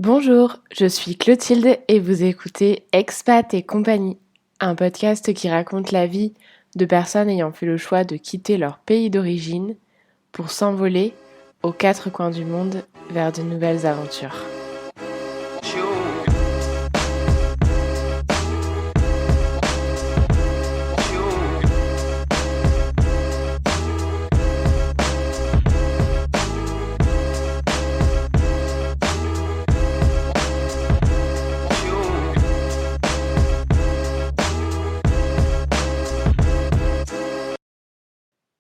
Bonjour, je suis Clotilde et vous écoutez Expat et compagnie, un podcast qui raconte la vie de personnes ayant fait le choix de quitter leur pays d'origine pour s'envoler aux quatre coins du monde vers de nouvelles aventures.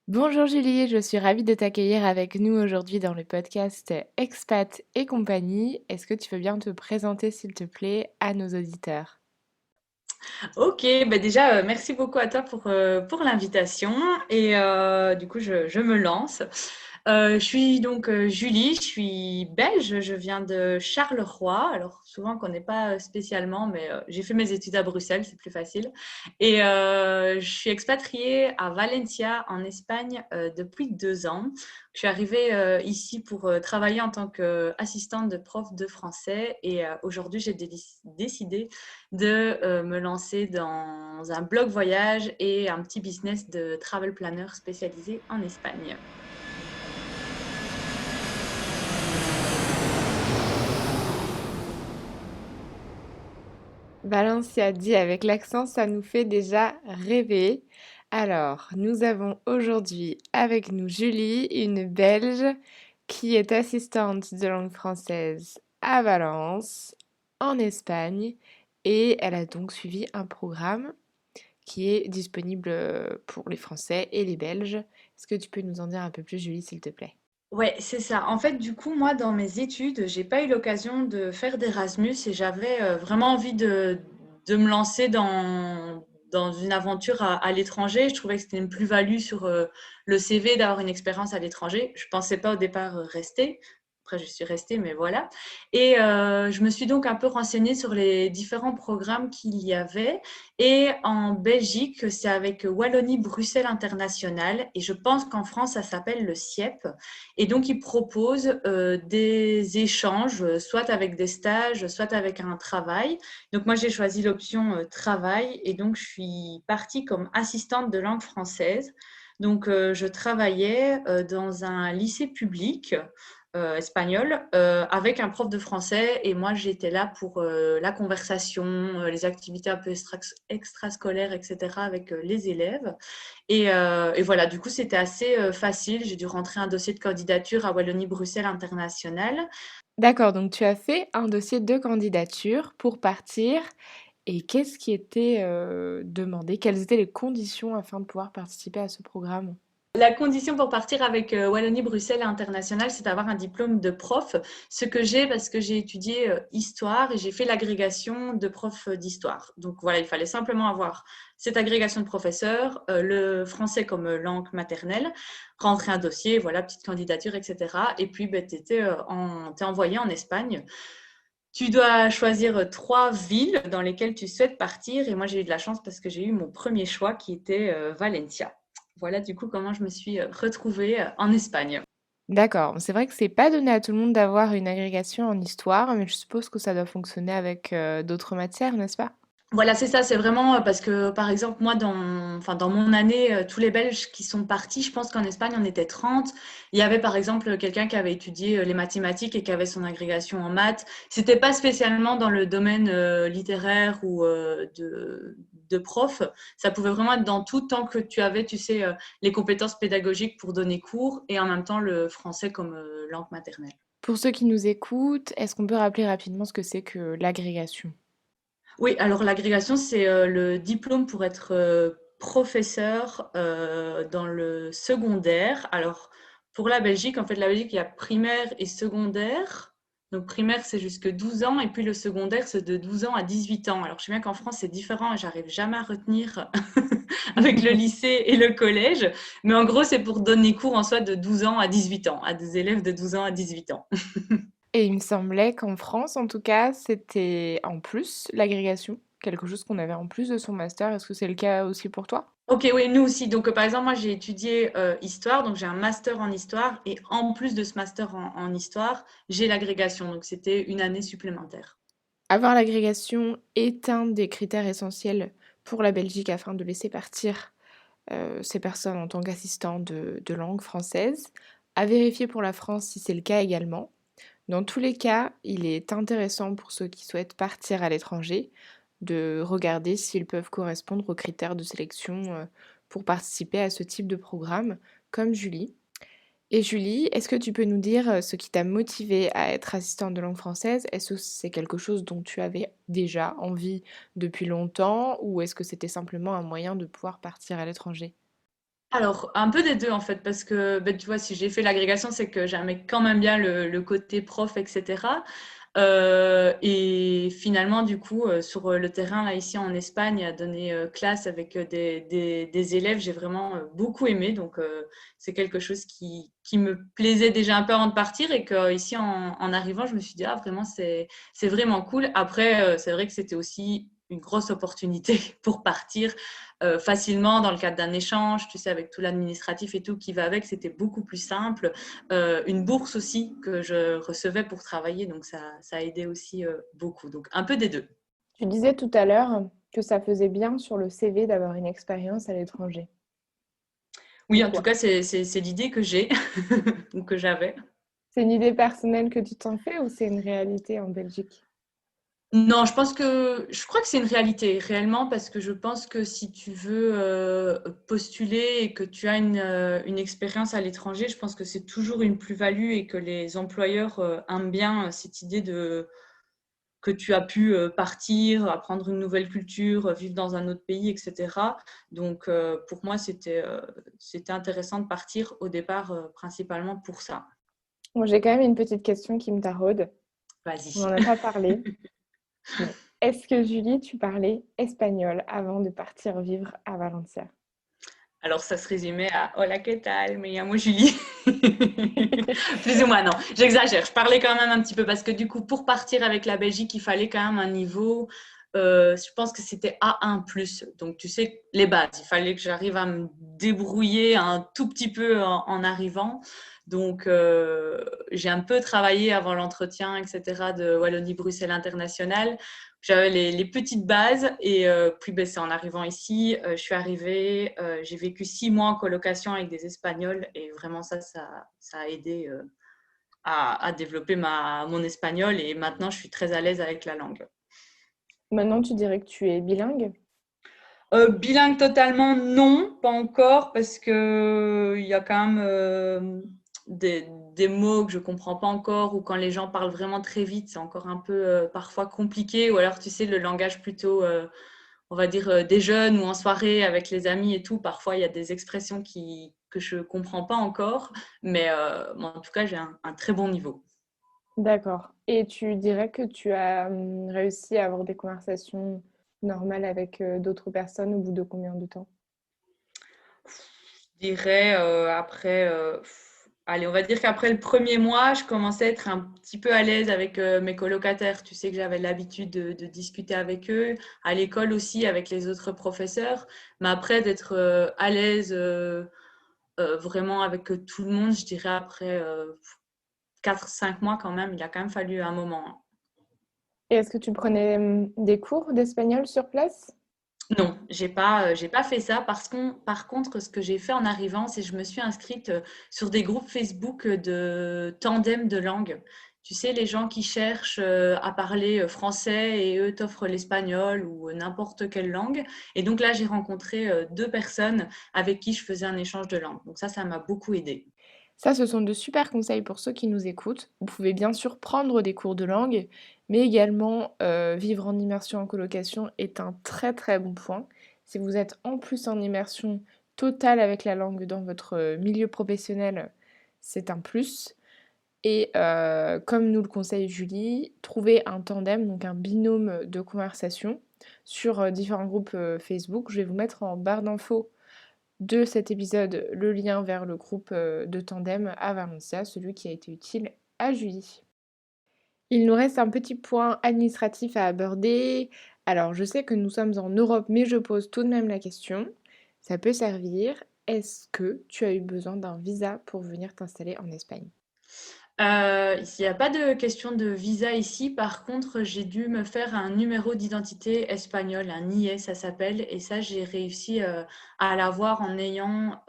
Bonjour Julie, je suis ravie de t'accueillir avec nous aujourd'hui dans le podcast Expat et compagnie. Est-ce que tu veux bien te présenter s'il te plaît à nos auditeurs? Ok, bah déjà, merci beaucoup à toi pour l'invitation. Et du coup, je me lance. Je suis donc Julie, je suis belge, je viens de Charleroi. Alors souvent, on ne connaît pas spécialement, mais j'ai fait mes études à Bruxelles, c'est plus facile. Et je suis expatriée à Valencia, en Espagne, depuis 2 ans. Je suis arrivée ici pour travailler en tant qu'assistante de prof de français. Et aujourd'hui, j'ai décidé de me lancer dans un blog voyage et un petit business de travel planner spécialisé en Espagne. Valencia dit avec l'accent, ça nous fait déjà rêver. Alors, nous avons aujourd'hui avec nous Julie, une Belge qui est assistante de langue française à Valence, en Espagne, et elle a donc suivi un programme qui est disponible pour les Français et les Belges. Est-ce que tu peux nous en dire un peu plus, Julie, s'il te plaît? Ouais, c'est ça. En fait, du coup, moi, dans mes études, j'ai pas eu l'occasion de faire d'Erasmus et j'avais vraiment envie de me lancer dans une aventure à l'étranger. Je trouvais que c'était une plus-value sur le CV d'avoir une expérience à l'étranger. Je pensais pas au départ rester. Après, je suis restée, mais voilà. Et je me suis donc un peu renseignée sur les différents programmes qu'il y avait. Et en Belgique, c'est avec Wallonie-Bruxelles International. Et je pense qu'en France, ça s'appelle le CIEP. Et donc, ils proposent des échanges, soit avec des stages, soit avec un travail. Donc, moi, j'ai choisi l'option travail et donc je suis partie comme assistante de langue française. Donc, je travaillais dans un lycée public espagnol avec un prof de français et moi, j'étais là pour la conversation, les activités un peu extrascolaires, etc. avec les élèves. Et voilà, du coup, c'était assez facile. J'ai dû rentrer un dossier de candidature à Wallonie-Bruxelles International. D'accord, donc tu as fait un dossier de candidature pour partir. Et qu'est-ce qui était demandé? Quelles étaient les conditions afin de pouvoir participer à ce programme? La condition pour partir avec Wallonie-Bruxelles International, c'est d'avoir un diplôme de prof, ce que j'ai parce que j'ai étudié histoire et j'ai fait l'agrégation de prof d'histoire. Donc voilà, il fallait simplement avoir cette agrégation de professeur, le français comme langue maternelle, rentrer un dossier, voilà, petite candidature, etc. Et puis, ben, tu étais envoyé en Espagne. Tu dois choisir 3 villes dans lesquelles tu souhaites partir. Et moi, j'ai eu de la chance parce que j'ai eu mon premier choix qui était Valencia. Voilà du coup comment je me suis retrouvée en Espagne. D'accord, c'est vrai que c'est pas donné à tout le monde d'avoir une agrégation en histoire, mais je suppose que ça doit fonctionner avec d'autres matières, n'est-ce pas? Voilà, c'est ça, c'est vraiment parce que, par exemple, moi, dans mon année, tous les Belges qui sont partis, je pense qu'en Espagne, on était 30. Il y avait, par exemple, quelqu'un qui avait étudié les mathématiques et qui avait son agrégation en maths. C'était pas spécialement dans le domaine littéraire ou de prof. Ça pouvait vraiment être dans tout tant que tu avais, tu sais, les compétences pédagogiques pour donner cours et en même temps le français comme langue maternelle. Pour ceux qui nous écoutent, est-ce qu'on peut rappeler rapidement ce que c'est que l'agrégation? Oui, alors l'agrégation, c'est le diplôme pour être professeur dans le secondaire. Alors, pour la Belgique, en fait, la Belgique, il y a primaire et secondaire. Donc, primaire, c'est jusque 12 ans, et puis le secondaire, c'est de 12 ans à 18 ans. Alors, je sais bien qu'en France, c'est différent, et j'arrive jamais à retenir avec le lycée et le collège. Mais en gros, c'est pour donner cours en soi de 12 ans à 18 ans, à des élèves de 12 ans à 18 ans. Et il me semblait qu'en France, en tout cas, c'était en plus l'agrégation. quelque chose qu'on avait en plus de son master. Est-ce que c'est le cas aussi pour toi? Ok, oui, nous aussi. Donc, par exemple, moi, j'ai étudié histoire, donc j'ai un master en histoire, et en plus de ce master en histoire, j'ai l'agrégation, donc c'était une année supplémentaire. Avoir l'agrégation est un des critères essentiels pour la Belgique afin de laisser partir ces personnes en tant qu'assistants de langue française. À vérifier pour la France si c'est le cas également. Dans tous les cas, il est intéressant pour ceux qui souhaitent partir à l'étranger de regarder s'ils peuvent correspondre aux critères de sélection pour participer à ce type de programme, comme Julie. Et Julie, est-ce que tu peux nous dire ce qui t'a motivée à être assistante de langue française? Est-ce que c'est quelque chose dont tu avais déjà envie depuis longtemps ou est-ce que c'était simplement un moyen de pouvoir partir à l'étranger? Alors, un peu des deux en fait, parce que ben, tu vois, si j'ai fait l'agrégation, c'est que j'aimais quand même bien le côté prof, etc. Et finalement, du coup, sur le terrain, là, ici en Espagne, à donner classe avec des élèves, j'ai vraiment beaucoup aimé. Donc, c'est quelque chose qui me plaisait déjà un peu avant de partir et que ici, en arrivant, je me suis dit, ah, vraiment, c'est vraiment cool. Après, c'est vrai que c'était aussi une grosse opportunité pour partir facilement dans le cadre d'un échange, tu sais, avec tout l'administratif et tout qui va avec, c'était beaucoup plus simple. Une bourse aussi que je recevais pour travailler, donc ça a aidé aussi beaucoup. Donc un peu des deux. Tu disais tout à l'heure que ça faisait bien sur le CV d'avoir une expérience à l'étranger. Oui, en tout Pourquoi? cas, c'est l'idée que j'ai ou que j'avais. C'est une idée personnelle que tu t'en fais ou c'est une réalité en Belgique? Non, je crois que c'est une réalité réellement parce que je pense que si tu veux postuler et que tu as une expérience à l'étranger, je pense que c'est toujours une plus-value et que les employeurs aiment bien cette idée de que tu as pu partir, apprendre une nouvelle culture, vivre dans un autre pays, etc. Donc, pour moi, c'était intéressant de partir au départ, principalement pour ça. Bon, j'ai quand même une petite question qui me taraude. On Vas-y. n'en a pas parlé, mais est-ce que Julie, tu parlais espagnol avant de partir vivre à Valencia? Alors, ça se résumait à Hola, ¿qué tal? Me llamo Julie. Plus ou moins, non. J'exagère. Je parlais quand même un petit peu parce que du coup, pour partir avec la Belgique, il fallait quand même un niveau. Je pense que c'était A1 plus. Donc, tu sais, les bases. Il fallait que j'arrive à me débrouiller un tout petit peu en arrivant. Donc, j'ai un peu travaillé avant l'entretien, etc., de Wallonie-Bruxelles International. J'avais les petites bases et puis ben, c'est en arrivant ici, je suis arrivée, j'ai vécu 6 mois en colocation avec des Espagnols et vraiment ça a aidé à développer mon espagnol et maintenant je suis très à l'aise avec la langue. Maintenant, tu dirais que tu es bilingue? Bilingue totalement, non, pas encore, parce que il y a quand même des mots que je comprends pas encore, ou quand les gens parlent vraiment très vite, c'est encore un peu parfois compliqué, ou alors tu sais, le langage plutôt, on va dire, des jeunes ou en soirée avec les amis et tout, parfois il y a des expressions que je comprends pas encore, mais en tout cas, j'ai un très bon niveau. D'accord. Et tu dirais que tu as réussi à avoir des conversations normales avec d'autres personnes au bout de combien de temps? Je dirais après, allez, on va dire qu'après le premier mois, je commençais à être un petit peu à l'aise avec mes colocataires. Tu sais que j'avais l'habitude de discuter avec eux, à l'école aussi avec les autres professeurs. Mais après, d'être à l'aise vraiment avec tout le monde, je dirais après 4-5 mois quand même, il a quand même fallu un moment, hein. Et est-ce que tu prenais des cours d'espagnol sur place? Non, j'ai pas fait ça parce que, par contre, ce que j'ai fait en arrivant, c'est que je me suis inscrite sur des groupes Facebook de tandem de langue. Tu sais, les gens qui cherchent à parler français et eux t'offrent l'espagnol ou n'importe quelle langue. Et donc là, j'ai rencontré 2 personnes avec qui je faisais un échange de langue. Donc ça m'a beaucoup aidée. Ça, ce sont de super conseils pour ceux qui nous écoutent. Vous pouvez bien sûr prendre des cours de langue, mais également vivre en immersion en colocation est un très très bon point. Si vous êtes en plus en immersion totale avec la langue dans votre milieu professionnel, c'est un plus. Et comme nous le conseille Julie, trouver un tandem, donc un binôme de conversation sur différents groupes Facebook. Je vais vous mettre en barre d'infos de cet épisode le lien vers le groupe de tandem à Valencia, celui qui a été utile à Julie. Il nous reste un petit point administratif à aborder. Alors, je sais que nous sommes en Europe, mais je pose tout de même la question. Ça peut servir. Est-ce que tu as eu besoin d'un visa pour venir t'installer en Espagne? Il n'y a pas de question de visa ici. Par contre, j'ai dû me faire un numéro d'identité espagnol, un NIE, ça s'appelle. Et ça, j'ai réussi à l'avoir en ayant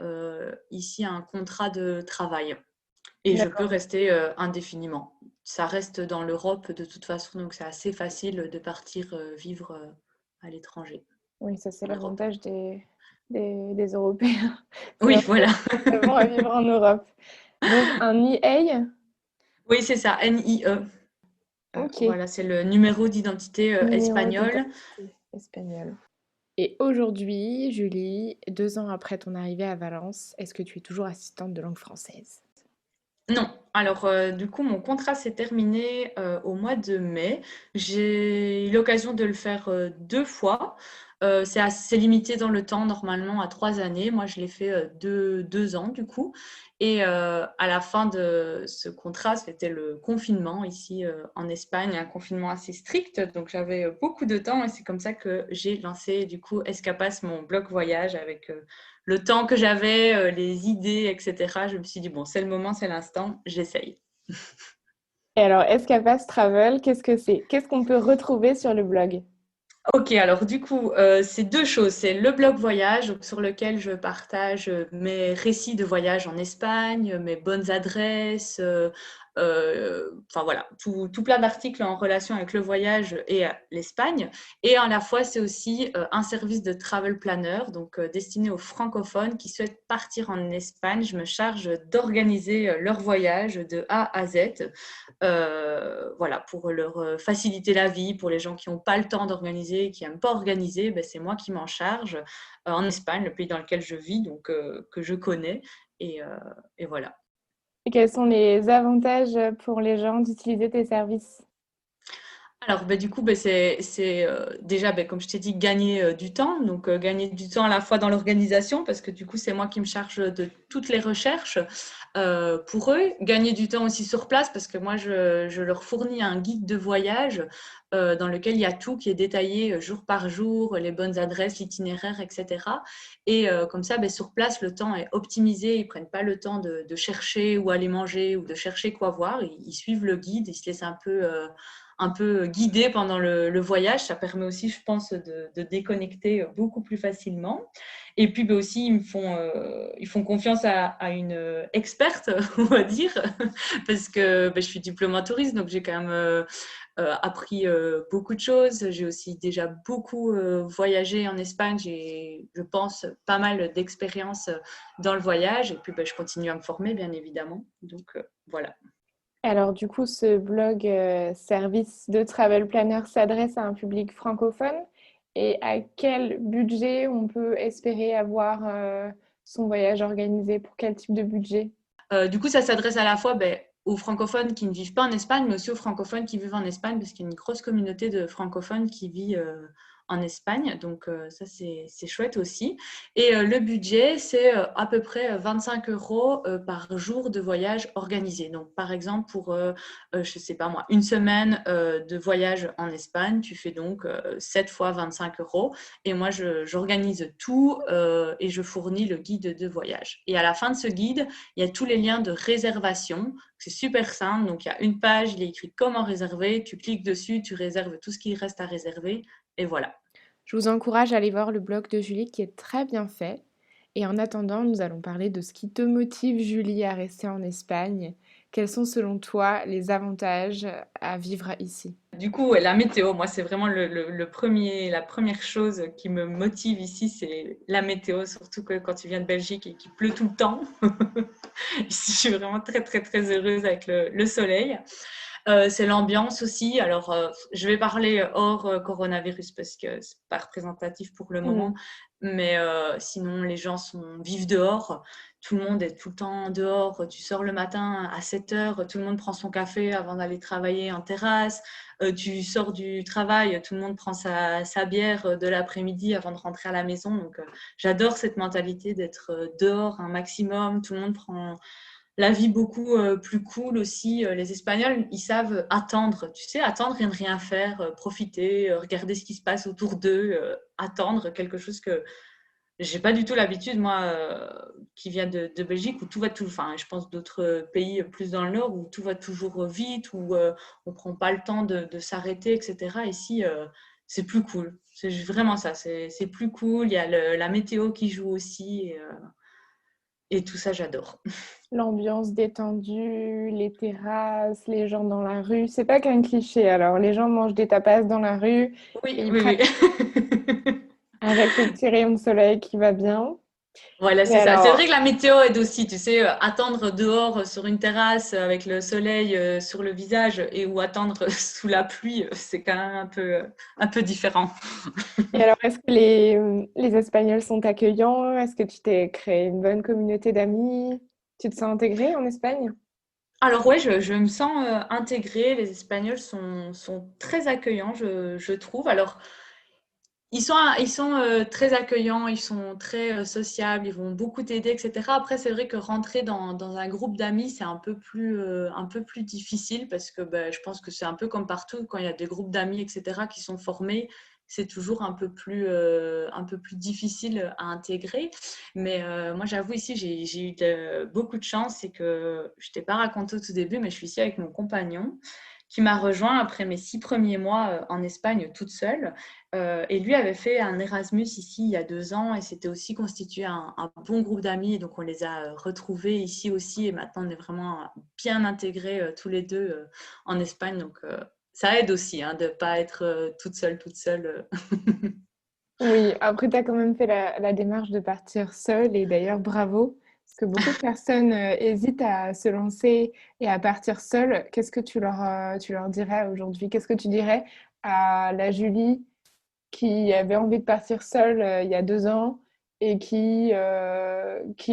ici un contrat de travail. Et je peux D'accord. rester indéfiniment. Ça reste dans l'Europe de toute façon, donc c'est assez facile de partir vivre à l'étranger, Oui, ça c'est en Europe. l'avantage des Européens. C'est Oui, vrai voilà. que c'est bon à vivre en Europe. Donc un EA, Oui, c'est ça, NIE. ok. Voilà, c'est le numéro d'identité Numéro espagnol. d'identité espagnol. Et aujourd'hui, Julie, 2 ans après ton arrivée à Valence, est-ce que tu es toujours assistante de langue française? Non. Alors, du coup, mon contrat s'est terminé au mois de mai. J'ai eu l'occasion de le faire 2 fois. C'est assez limité dans le temps, normalement, à 3 années. Moi, je l'ai fait 2 ans, du coup. Et à la fin de ce contrat, c'était le confinement ici en Espagne, un confinement assez strict. Donc, j'avais beaucoup de temps et c'est comme ça que j'ai lancé, du coup, Escapas, mon blog voyage avec le temps que j'avais, les idées, etc. Je me suis dit, bon, c'est le moment, c'est l'instant, j'essaye. Et alors, Escapas Travel, qu'est-ce que c'est? Qu'est-ce qu'on peut retrouver sur le blog? Ok, alors du coup, c'est deux choses. C'est le blog voyage, donc, sur lequel je partage mes récits de voyage en Espagne, mes bonnes adresses, enfin voilà, tout plein d'articles en relation avec le voyage et l'Espagne. Et à la fois, c'est aussi un service de travel planner, donc destiné aux francophones qui souhaitent partir en Espagne. Je me charge d'organiser leur voyage de A à Z. Voilà, pour leur faciliter la vie, pour les gens qui n'ont pas le temps d'organiser, qui n'aiment pas organiser, ben, c'est moi qui m'en charge en Espagne, le pays dans lequel je vis, donc que je connais. Et, euh, et voilà. Et quels sont les avantages pour les gens d'utiliser tes services? Alors, ben, du coup, ben, c'est déjà, ben, comme je t'ai dit, gagner du temps. Donc, gagner du temps à la fois dans l'organisation, parce que du coup, c'est moi qui me charge de toutes les recherches pour eux. Gagner du temps aussi sur place, parce que moi, je leur fournis un guide de voyage dans lequel il y a tout qui est détaillé jour par jour, les bonnes adresses, l'itinéraire, etc. Et comme ça, ben, sur place, le temps est optimisé. Ils ne prennent pas le temps de chercher où aller manger ou de chercher quoi voir. Ils suivent le guide, ils se laissent un peu guidé pendant le voyage. Ça permet aussi, je pense, de déconnecter beaucoup plus facilement. Et puis ben aussi, ils font confiance à une experte, on va dire, parce que ben, je suis diplômée en tourisme, donc j'ai quand même appris beaucoup de choses. J'ai aussi déjà beaucoup voyagé en Espagne. J'ai, je pense, pas mal d'expériences dans le voyage. Et puis, ben, je continue à me former, bien évidemment. Donc, voilà. Alors du coup, ce blog service de travel planner s'adresse à un public francophone. Et à quel budget on peut espérer avoir son voyage organisé? Pour quel type de budget? Du coup, ça s'adresse à la fois ben, aux francophones qui ne vivent pas en Espagne, mais aussi aux francophones qui vivent en Espagne, parce qu'il y a une grosse communauté de francophones qui vit en Espagne. Donc, ça, c'est chouette aussi. Et le budget, c'est à peu près 25 euros par jour de voyage organisé. Donc, par exemple, pour, je ne sais pas moi, une semaine de voyage en Espagne, tu fais donc 7 fois 25 euros. Et moi, j'organise tout et je fournis le guide de voyage. Et à la fin de ce guide, il y a tous les liens de réservation. C'est super simple. Donc, il y a une page, il est écrit comment réserver. Tu cliques dessus, tu réserves tout ce qui reste à réserver. Et voilà. Je vous encourage à aller voir le blog de Julie qui est très bien fait. Et en attendant, nous allons parler de ce qui te motive, Julie, à rester en Espagne. Quels sont selon toi les avantages à vivre ici? Du coup, ouais, la météo, moi, c'est vraiment la première chose qui me motive ici, c'est la météo, surtout que quand tu viens de Belgique et qu'il pleut tout le temps. Ici, je suis vraiment très, très, très heureuse avec le soleil. C'est l'ambiance aussi. Alors, je vais parler hors coronavirus parce que c'est pas représentatif pour le moment. Mm. Mais sinon, les gens vivent dehors. Tout le monde est tout le temps dehors. Tu sors le matin à 7 heures, tout le monde prend son café avant d'aller travailler en terrasse. Tu sors du travail, tout le monde prend sa bière de l'après-midi avant de rentrer à la maison. Donc, j'adore cette mentalité d'être dehors un maximum. Tout le monde la vie beaucoup plus cool aussi. Les Espagnols, ils savent attendre, tu sais, attendre et ne rien faire, profiter, regarder ce qui se passe autour d'eux, attendre quelque chose que j'ai pas du tout l'habitude, moi, qui vient de Belgique, où tout va tout, enfin, je pense d'autres pays plus dans le nord, où tout va toujours vite, où on prend pas le temps de s'arrêter, etc. Ici, c'est plus cool. C'est vraiment ça, c'est plus cool. Il y a la météo qui joue aussi, et tout ça, j'adore. L'ambiance détendue, les terrasses, les gens dans la rue. C'est pas qu'un cliché. Alors, les gens mangent des tapas dans la rue Oui, et ils oui, prennent oui. avec le petit rayon de soleil qui va bien. Voilà, Mais c'est ça. C'est alors, vrai que la météo aide aussi, tu sais, attendre dehors sur une terrasse avec le soleil sur le visage et ou attendre sous la pluie, c'est quand même un peu différent. est-ce que les Espagnols sont accueillants? Est-ce que tu t'es créé une bonne communauté d'amis? Tu te sens intégrée en Espagne? Alors ouais, je me sens intégrée. Les Espagnols sont très accueillants, je trouve. Alors, ils sont très accueillants, ils sont très sociables, ils vont beaucoup t'aider, etc. Après, c'est vrai que rentrer dans un groupe d'amis, c'est un peu plus difficile parce que ben, je pense que c'est un peu comme partout, quand il y a des groupes d'amis, etc., qui sont formés, c'est toujours un peu plus difficile à intégrer. Mais moi, j'avoue, ici, j'ai eu beaucoup de chance, c'est que je t'ai pas raconté au tout début, mais je suis ici avec mon compagnon qui m'a rejoint après mes 6 premiers mois en Espagne toute seule. Et lui avait fait un Erasmus ici il y a 2 ans et c'était aussi constitué un bon groupe d'amis. Donc on les a retrouvés ici aussi et maintenant on est vraiment bien intégrés tous les deux en Espagne. Donc ça aide aussi hein, de ne pas être toute seule. Oui, après, tu as quand même fait la démarche de partir seule et d'ailleurs, bravo, parce que beaucoup de personnes hésitent à se lancer et à partir seule. Qu'est-ce que tu leur dirais aujourd'hui? Qu'est-ce que tu dirais à la Julie qui avait envie de partir seule il y a 2 ans et qui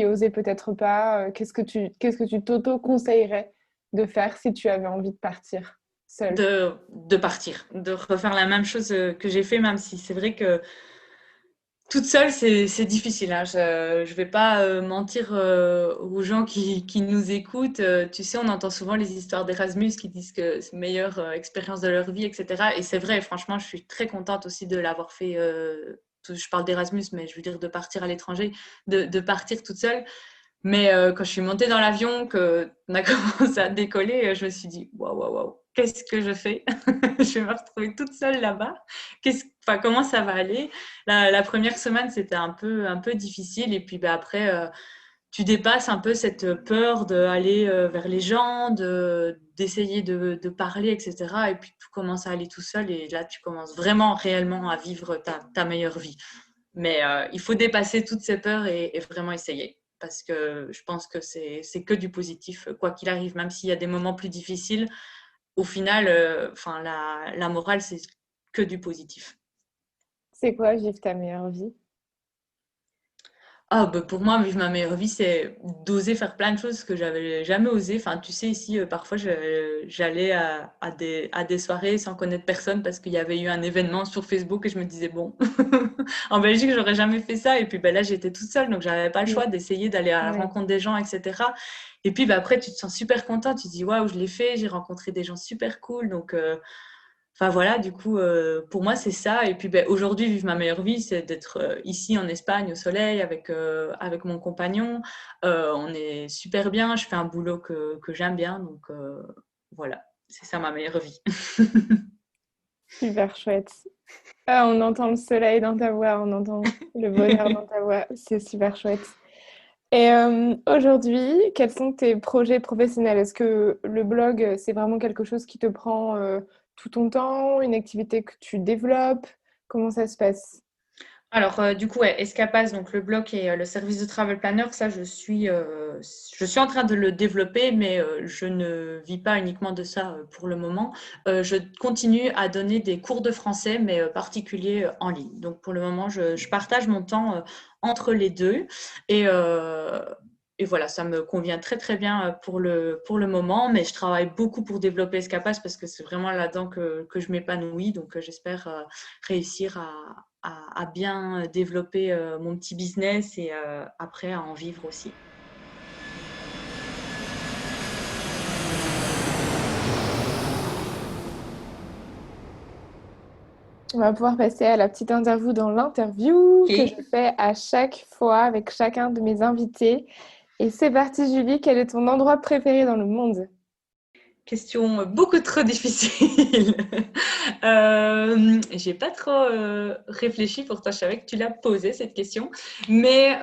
osait peut-être pas? Qu'est-ce que tu t'auto-conseillerais de faire si tu avais envie de partir seule? De partir, de refaire la même chose que j'ai fait, même si c'est vrai que toute seule, c'est difficile, hein. Je vais pas mentir aux gens qui nous écoutent. Tu sais, on entend souvent les histoires d'Erasmus qui disent que c'est la meilleure expérience de leur vie, etc. Et c'est vrai, franchement, je suis très contente aussi de l'avoir fait. Je parle d'Erasmus, mais je veux dire de partir à l'étranger, de partir toute seule. Mais quand je suis montée dans l'avion, qu'on a commencé à décoller, je me suis dit, waouh, waouh, waouh, qu'est-ce que je fais? Je vais me retrouver toute seule là-bas. Enfin, comment ça va aller? La première semaine, c'était un peu difficile. Et puis bah, après, tu dépasses un peu cette peur d'aller vers les gens, d'essayer de parler, etc. Et puis tout commence à aller tout seul. Et là, tu commences vraiment, réellement à vivre ta meilleure vie. Mais il faut dépasser toutes ces peurs et vraiment essayer. Parce que je pense que c'est que du positif, quoi qu'il arrive, même s'il y a des moments plus difficiles, au final, enfin, la morale, c'est que du positif. C'est quoi vivre ta meilleure vie? Ah, bah, pour moi, vivre ma meilleure vie, c'est d'oser faire plein de choses que j'avais jamais osé. Enfin, tu sais, ici, parfois, j'allais à des soirées sans connaître personne parce qu'il y avait eu un événement sur Facebook et je me disais, bon, en Belgique, j'aurais jamais fait ça. Et puis, ben, là, j'étais toute seule, donc j'avais pas le Mm. choix d'essayer d'aller à la Oui. rencontre des gens, etc. Et puis, ben, après, tu te sens super content. Tu te dis, waouh, je l'ai fait, j'ai rencontré des gens super cool. Donc, enfin voilà, du coup, pour moi, c'est ça. Et puis ben, aujourd'hui, vivre ma meilleure vie, c'est d'être ici en Espagne, au soleil, avec mon compagnon. On est super bien, je fais un boulot que j'aime bien. Donc voilà, c'est ça ma meilleure vie. Super chouette. Ah, on entend le soleil dans ta voix, on entend le bonheur dans ta voix. C'est super chouette. Et aujourd'hui, quels sont tes projets professionnels? Est-ce que le blog, c'est vraiment quelque chose qui te prend tout ton temps, une activité que tu développes? Comment ça se passe? Alors, du coup, ouais, Escapas, donc le blog et le service de travel planner, ça, je suis en train de le développer, mais je ne vis pas uniquement de ça pour le moment. Je continue à donner des cours de français, mais particuliers en ligne. Donc, pour le moment, je partage mon temps entre les deux. Et, euh, et voilà, ça me convient très, très bien pour le moment, mais je travaille beaucoup pour développer Escapas parce que c'est vraiment là-dedans que je m'épanouis. Donc, j'espère réussir à bien développer mon petit business et après à en vivre aussi. On va pouvoir passer à la petite interview dans l'interview que je Ok. fais à chaque fois avec chacun de mes invités. Et c'est parti, Julie, quel est ton endroit préféré dans le monde? Question beaucoup trop difficile. J'ai pas trop réfléchi, pourtant je savais que tu l'as posé cette question, mais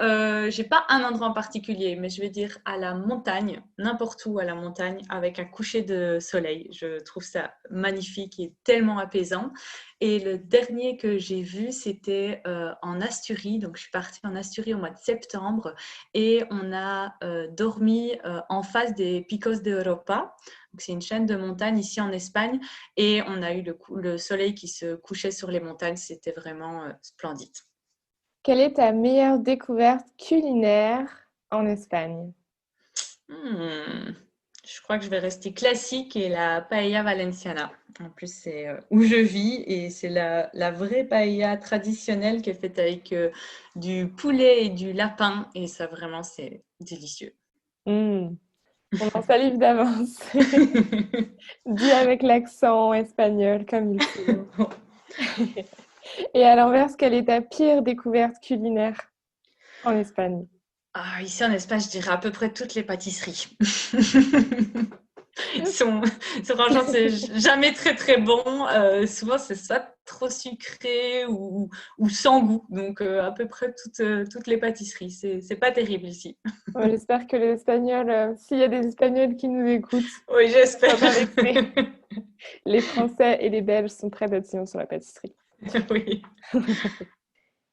j'ai pas un endroit en particulier, mais je vais dire à la montagne, n'importe où à la montagne, avec un coucher de soleil. Je trouve ça magnifique et tellement apaisant. Et le dernier que j'ai vu, c'était en Asturie. Donc je suis partie en Asturie au mois de septembre et on a dormi en face des Picos de Europa. Donc, c'est une chaîne de montagnes ici en Espagne et on a eu le soleil qui se couchait sur les montagnes. C'était vraiment splendide. Quelle est ta meilleure découverte culinaire en Espagne? Hmm. Je crois que je vais rester classique et la paella valenciana. En plus, c'est où je vis et c'est la vraie paella traditionnelle qui est faite avec du poulet et du lapin. Et ça, vraiment, c'est délicieux. Hmm, on en salive d'avance. Dit avec l'accent espagnol comme il faut. Et à l'inverse, quelle est ta pire découverte culinaire en Espagne? Ah, ici en Espagne, je dirais à peu près toutes les pâtisseries. Sont, franchement, c'est jamais très très bon. Souvent, c'est soit trop sucré ou sans goût. Donc, à peu près toutes les pâtisseries. C'est pas terrible ici. Bon, j'espère que les Espagnols, s'il y a des Espagnols qui nous écoutent, Oui, ne j'espère. soient pas vexés. Les Français et les Belges sont très attirants sur la pâtisserie. Oui.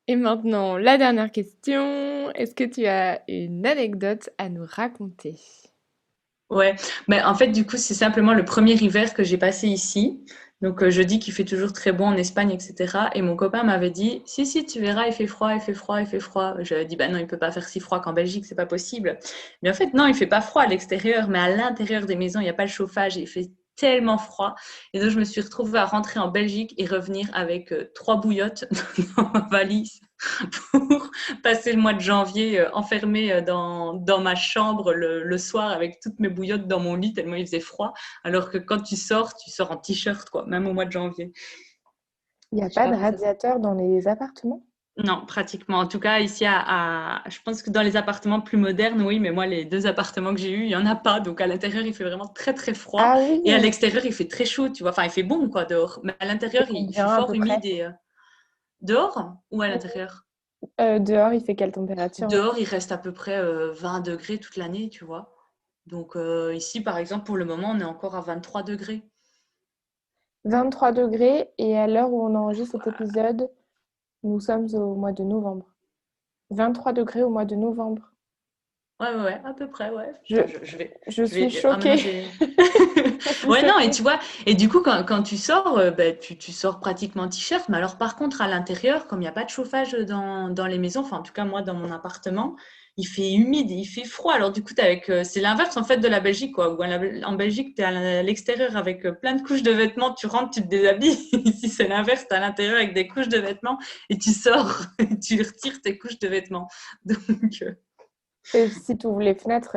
Et maintenant, la dernière question. Est-ce que tu as une anecdote à nous raconter? Ouais, en fait, du coup, c'est simplement le premier hiver que j'ai passé ici. Donc, je dis qu'il fait toujours très bon en Espagne, etc. Et mon copain m'avait dit, si, si, tu verras, il fait froid, il fait froid, il fait froid. Je lui ai dit, bah non, il peut pas faire si froid qu'en Belgique, c'est pas possible. Mais en fait, non, il fait pas froid à l'extérieur, mais à l'intérieur des maisons, il n'y a pas le chauffage et il fait tellement froid. Et donc, je me suis retrouvée à rentrer en Belgique et revenir avec 3 bouillottes dans ma valise pour passer le mois de janvier enfermée dans ma chambre le soir avec toutes mes bouillottes dans mon lit tellement il faisait froid. Alors que quand tu sors en t-shirt, quoi, même au mois de janvier. Il n'y a Je sais pas pas de après ça. radiateur dans les appartements? Non, pratiquement. En tout cas, ici, je pense que dans les appartements plus modernes, oui, mais moi, les 2 appartements que j'ai eus, il n'y en a pas. Donc, à l'intérieur, il fait vraiment très, très froid. Ah Et à oui! l'extérieur, il fait très chaud, tu vois. Enfin, il fait bon, quoi, dehors. Mais à C'est l'intérieur, il fait combien à fort peu près? humide et dehors ou à l'intérieur? Dehors, il fait quelle température en Dehors, moyenne? il reste à peu près 20 degrés toute l'année, tu vois. Donc ici, par exemple, pour le moment, on est encore à 23 degrés. 23 degrés et à l'heure où on enregistre cet épisode, nous sommes au mois de novembre. 23 degrés au mois de novembre. Ouais, ouais, ouais, à peu près, ouais. Je, Putain, je je suis vais. Ah, maintenant, choquée. j'ai. Je suis Ouais, non, et choquée. tu vois, et du coup, quand tu sors, tu sors pratiquement en t-shirt. Mais alors, par contre, à l'intérieur, comme il n'y a pas de chauffage dans les maisons, enfin, en tout cas, moi, dans mon appartement, il fait humide et il fait froid. Alors, du coup, c'est l'inverse, en fait, de la Belgique, quoi. Où en Belgique, tu es à l'extérieur avec plein de couches de vêtements, tu rentres, tu te déshabilles. Ici, c'est l'inverse, tu es à l'intérieur avec des couches de vêtements et tu sors, et tu retires tes couches de vêtements. Donc, Et si tu ouvres les fenêtres,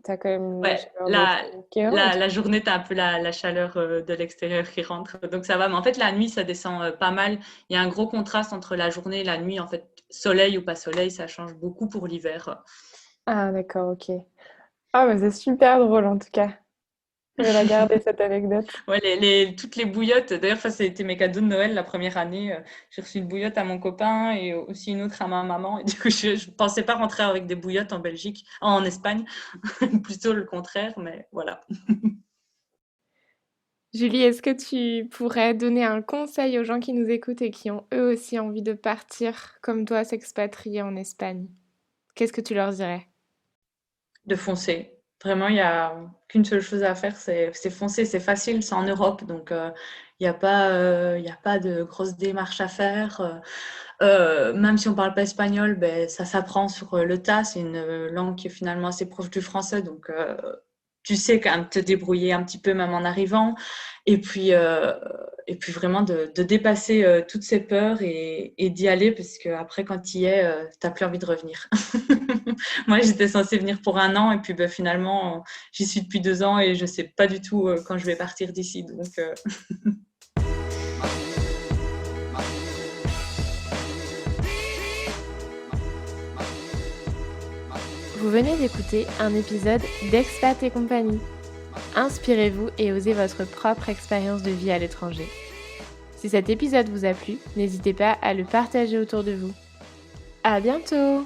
tu as quand même la ouais, chaleur de l'extérieur qui rentre. la journée, tu as un peu la chaleur de l'extérieur qui rentre, donc ça va. Mais en fait, la nuit, ça descend pas mal. Il y a un gros contraste entre la journée et la nuit. En fait, soleil ou pas soleil, ça change beaucoup pour l'hiver. Ah, d'accord, ok. Ah, mais c'est super drôle en tout cas. Je vais la garder cette anecdote. Ouais, toutes les bouillottes, d'ailleurs, ça, c'était mes cadeaux de Noël la première année. J'ai reçu une bouillotte à mon copain et aussi une autre à ma maman. Et du coup, je ne pensais pas rentrer avec des bouillottes en Belgique, en Espagne, plutôt le contraire, mais voilà. Julie, est-ce que tu pourrais donner un conseil aux gens qui nous écoutent et qui ont eux aussi envie de partir comme toi s'expatrier en Espagne? Qu'est-ce que tu leur dirais? De foncer. Vraiment, il y a qu'une seule chose à faire, c'est foncer. C'est facile, c'est en Europe, donc il y a pas de grosses démarches à faire. Même si on parle pas espagnol, ben, ça s'apprend sur le tas. C'est une langue qui est finalement assez proche du français, donc tu sais quand même te débrouiller un petit peu même en arrivant. Et puis, euh, et puis vraiment de dépasser toutes ces peurs et d'y aller, parce que après quand tu y es, t'as plus envie de revenir. Moi, j'étais censée venir pour un an et puis ben, finalement, j'y suis depuis 2 ans et je sais pas du tout quand je vais partir d'ici. Donc, Vous venez d'écouter un épisode d'Expat et compagnie. Inspirez-vous et osez votre propre expérience de vie à l'étranger. Si cet épisode vous a plu, n'hésitez pas à le partager autour de vous. À bientôt!